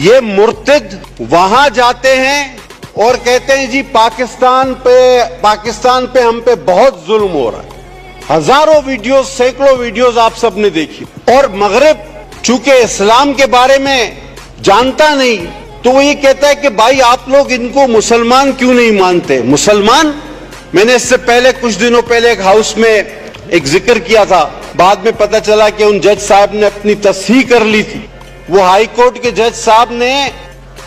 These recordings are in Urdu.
یہ مرتد وہاں جاتے ہیں اور کہتے ہیں جی پاکستان پہ ہم پہ بہت ظلم ہو رہا ہے. ہزاروں ویڈیوز، سینکڑوں ویڈیوز آپ سب نے دیکھی. اور مغرب چونکہ اسلام کے بارے میں جانتا نہیں تو وہ یہ کہتا ہے کہ بھائی آپ لوگ ان کو مسلمان کیوں نہیں مانتے. مسلمان، میں نے اس سے پہلے کچھ دنوں پہلے ایک ہاؤس میں ایک ذکر کیا تھا، بعد میں پتہ چلا کہ ان جج صاحب نے اپنی تصحیح کر لی تھی. وہ ہائی کورٹ کے جج صاحب نے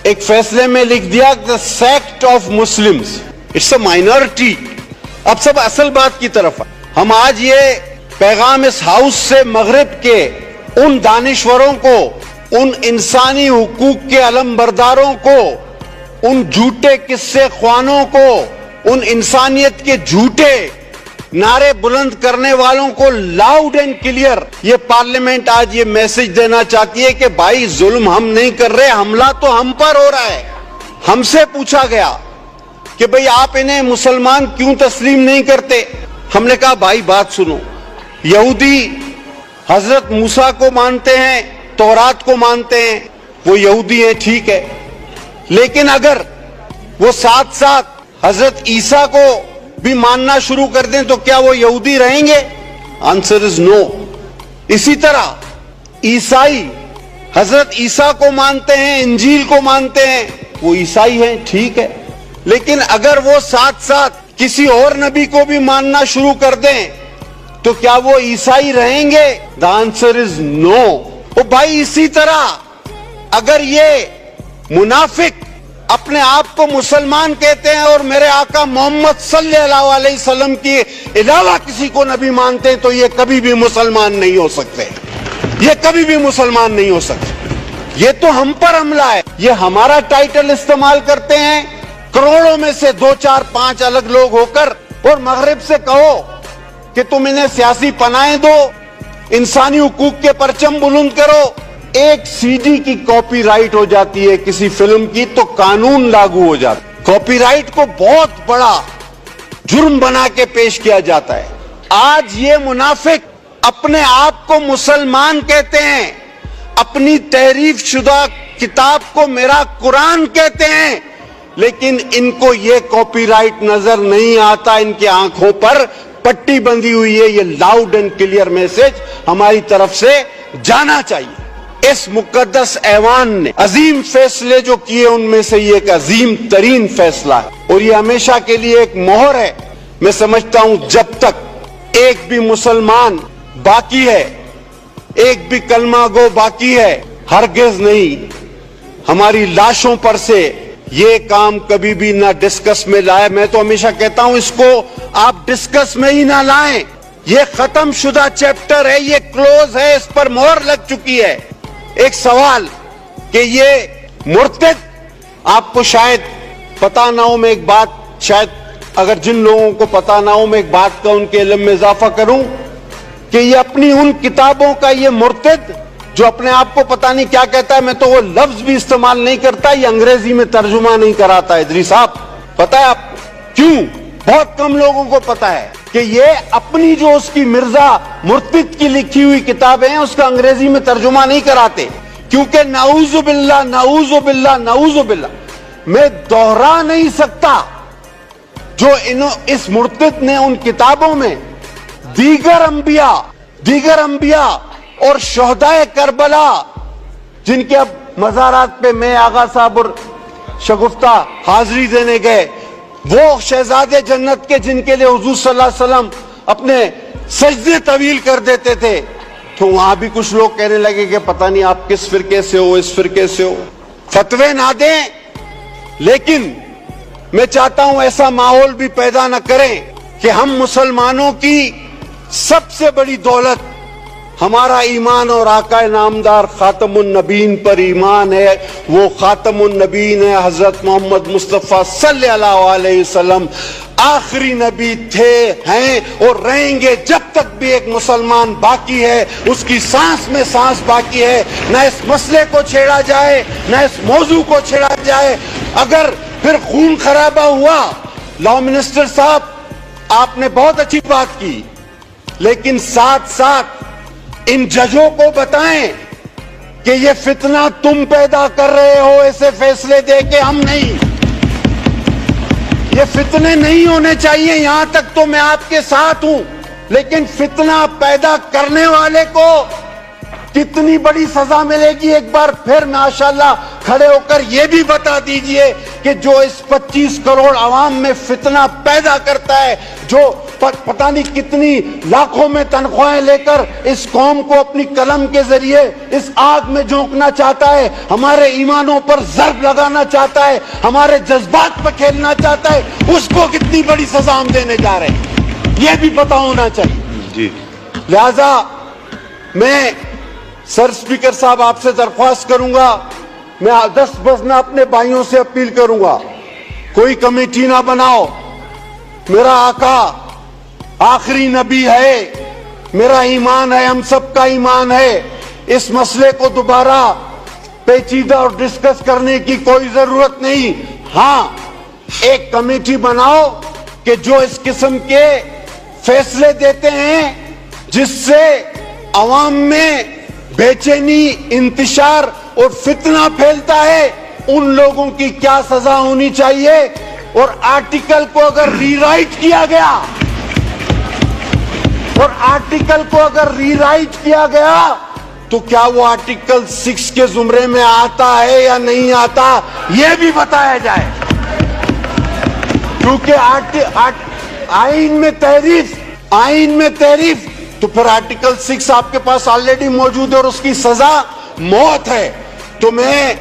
ایک فیصلے میں لکھ دیا the sect of Muslims it's a minority. اب سب اصل بات کی طرف ہم آج یہ پیغام اس ہاؤس سے مغرب کے ان دانشوروں کو، ان انسانی حقوق کے علمبرداروں کو، ان جھوٹے قصے خوانوں کو، ان انسانیت کے جھوٹے نعرے بلند کرنے والوں کو لاؤڈ اینڈ کلیئر یہ پارلیمنٹ آج یہ میسج دینا چاہتی ہے کہ بھائی ظلم ہم نہیں کر رہے، حملہ تو ہم پر ہو رہا ہے. ہم سے پوچھا گیا کہ بھئی آپ انہیں مسلمان کیوں تسلیم نہیں کرتے. ہم نے کہا بھائی بات سنو، یہودی حضرت موسیٰ کو مانتے ہیں، تورات کو مانتے ہیں، وہ یہودی ہیں ٹھیک ہے، لیکن اگر وہ ساتھ ساتھ حضرت عیسیٰ کو بھی ماننا شروع کر دیں تو کیا وہ یہودی رہیں گے؟ آنسر از نو. اسی طرح عیسائی حضرت عیسیٰ کو مانتے ہیں، انجیل کو مانتے ہیں، وہ عیسائی ہیں ٹھیک ہے، لیکن اگر وہ ساتھ ساتھ کسی اور نبی کو بھی ماننا شروع کر دیں تو کیا وہ عیسائی رہیں گے؟ The answer is no. وہ بھائی اسی طرح اگر یہ منافق اپنے آپ کو مسلمان کہتے ہیں اور میرے آقا محمد صلی اللہ علیہ وسلم کے علاوہ کسی کو نبی مانتے ہیں تو یہ کبھی بھی مسلمان نہیں ہو سکتے، یہ کبھی بھی مسلمان نہیں ہو سکتے. یہ تو ہم پر حملہ ہے. یہ ہمارا ٹائٹل استعمال کرتے ہیں کروڑوں میں سے 2 4 5 الگ لوگ ہو کر، اور مغرب سے کہو کہ تم انہیں سیاسی پناہیں دو، انسانی حقوق کے پرچم بلند کرو. ایک سی ڈی کی کاپی رائٹ ہو جاتی ہے کسی فلم کی تو قانون لاگو ہو جاتا ہے. کاپی رائٹ کو بہت بڑا جرم بنا کے پیش کیا جاتا ہے. آج یہ منافق اپنے آپ کو مسلمان کہتے ہیں، اپنی تحریف شدہ کتاب کو میرا قرآن کہتے ہیں، لیکن ان کو یہ کاپی رائٹ نظر نہیں آتا. ان کی آنکھوں پر پٹی بندھی ہوئی ہے. یہ لاؤڈ اینڈ کلیئر میسج ہماری طرف سے جانا چاہیے. اس مقدس ایوان نے عظیم فیصلے جو کیے ان میں سے یہ ایک عظیم ترین فیصلہ ہے، اور یہ ہمیشہ کے لیے ایک مہر ہے. میں سمجھتا ہوں جب تک ایک بھی مسلمان باقی ہے، ایک بھی کلمہ گو باقی ہے، ہرگز نہیں ہماری لاشوں پر سے یہ کام کبھی بھی نہ ڈسکس میں لائے. میں تو ہمیشہ کہتا ہوں اس کو آپ ڈسکس میں ہی نہ لائیں. یہ ختم شدہ چیپٹر ہے، یہ کلوز ہے، اس پر مہر لگ چکی ہے. ایک سوال کہ یہ مرتد، آپ کو شاید پتا نہ ہو، میں ایک بات شاید اگر جن لوگوں کو پتا نہ ہو میں ایک بات کا ان کے علم میں اضافہ کروں کہ یہ اپنی ان کتابوں کا یہ مرتد جو اپنے آپ کو پتا نہیں کیا کہتا ہے، میں تو وہ لفظ بھی استعمال نہیں کرتا، یہ انگریزی میں ترجمہ نہیں کراتا. ادری صاحب پتا ہے آپ کیوں؟ بہت کم لوگوں کو پتا ہے کہ یہ اپنی جو اس کی مرزا مرتد کی لکھی ہوئی کتابیں ہیں اس کا انگریزی میں ترجمہ نہیں کراتے، کیونکہ نعوذ باللہ نعوذ باللہ نعوذ باللہ میں دوہرا نہیں سکتا جو اس مرتد نے ان کتابوں میں دیگر انبیاء اور شہدائے کربلا جن کے اب مزارات پہ میں آغا صاحب اور شگفتہ حاضری دینے گئے، وہ شہزادے جنت کے جن کے لیے حضور صلی اللہ علیہ وسلم اپنے سجدے طویل کر دیتے تھے، تو وہاں بھی کچھ لوگ کہنے لگے کہ پتہ نہیں آپ کس فرقے سے ہو، اس فرقے سے ہو. فتوے نہ دیں، لیکن میں چاہتا ہوں ایسا ماحول بھی پیدا نہ کریں کہ ہم مسلمانوں کی سب سے بڑی دولت ہمارا ایمان اور آقا نامدار خاتم النبیین پر ایمان ہے. وہ خاتم النبیین ہے حضرت محمد مصطفیٰ صلی اللہ علیہ وسلم. آخری نبی تھے، ہیں اور رہیں گے جب تک بھی ایک مسلمان باقی ہے، اس کی سانس میں سانس باقی ہے. نہ اس مسئلے کو چھیڑا جائے، نہ اس موضوع کو چھیڑا جائے. اگر پھر خون خرابہ ہوا، لا منسٹر صاحب آپ نے بہت اچھی بات کی، لیکن ساتھ ساتھ ان ججوں کو بتائیں کہ یہ فتنہ تم پیدا کر رہے ہو، ایسے فیصلے دے کے ہم نہیں. یہ فتنے نہیں ہونے چاہیے، یہاں تک تو میں آپ کے ساتھ ہوں، لیکن فتنہ پیدا کرنے والے کو کتنی بڑی سزا ملے گی ایک بار پھر ماشاءاللہ کھڑے ہو کر یہ بھی بتا دیجئے کہ جو اس 25 کروڑ عوام میں فتنہ پیدا کرتا ہے، جو پتہ نہیں کتنی لاکھوں میں تنخواہیں لے کر اس قوم کو اپنی قلم کے ذریعے اس آگ میں جھونکنا چاہتا ہے، ہمارے ایمانوں پر ضرب لگانا چاہتا ہے، ہمارے جذبات پر کھیلنا چاہتا ہے، اس کو کتنی بڑی سزا ہم دینے جا رہے ہیں یہ بھی پتہ ہونا چاہیے. جی لہذا میں سر اسپیکر صاحب آپ سے درخواست کروں گا، میں 10 بز میں اپنے بھائیوں سے اپیل کروں گا، کوئی کمیٹی نہ بناؤ. میرا آقا آخری نبی ہے، میرا ایمان ہے، ہم سب کا ایمان ہے، اس مسئلے کو دوبارہ پیچیدہ اور ڈسکس کرنے کی کوئی ضرورت نہیں. ہاں ایک کمیٹی بناؤ کہ جو اس قسم کے فیصلے دیتے ہیں جس سے عوام میں بے چینی، انتشار اور فتنہ پھیلتا ہے، ان لوگوں کی کیا سزا ہونی چاہیے. اور آرٹیکل کو اگر ری رائٹ کیا گیا تو کیا وہ آرٹیکل 6 کے زمرے میں آتا ہے یا نہیں آتا یہ بھی بتایا جائے. کیونکہ آئین میں تحریف تو پھر آرٹیکل 6 آپ کے پاس آلریڈی موجود ہے اور اس کی سزا موت ہے. تو میں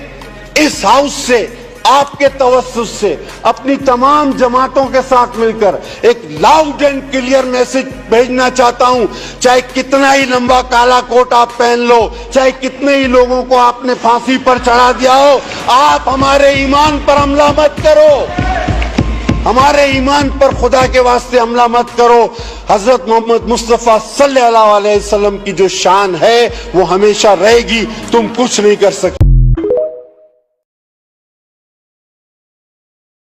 اس ہاؤس سے آپ کے توسط سے اپنی تمام جماعتوں کے ساتھ مل کر ایک لاؤڈ اینڈ کلیئر میسج بھیجنا چاہتا ہوں. چاہے کتنا ہی لمبا کالا کوٹ آپ پہن لو، چاہے کتنے ہی لوگوں کو آپ نے پھانسی پر چڑھا دیا ہو، آپ ہمارے ایمان پر حملہ مت کرو، ہمارے ایمان پر خدا کے واسطے حملہ مت کرو. حضرت محمد مصطفیٰ صلی اللہ علیہ وسلم کی جو شان ہے وہ ہمیشہ رہے گی، تم کچھ نہیں کر سکتے.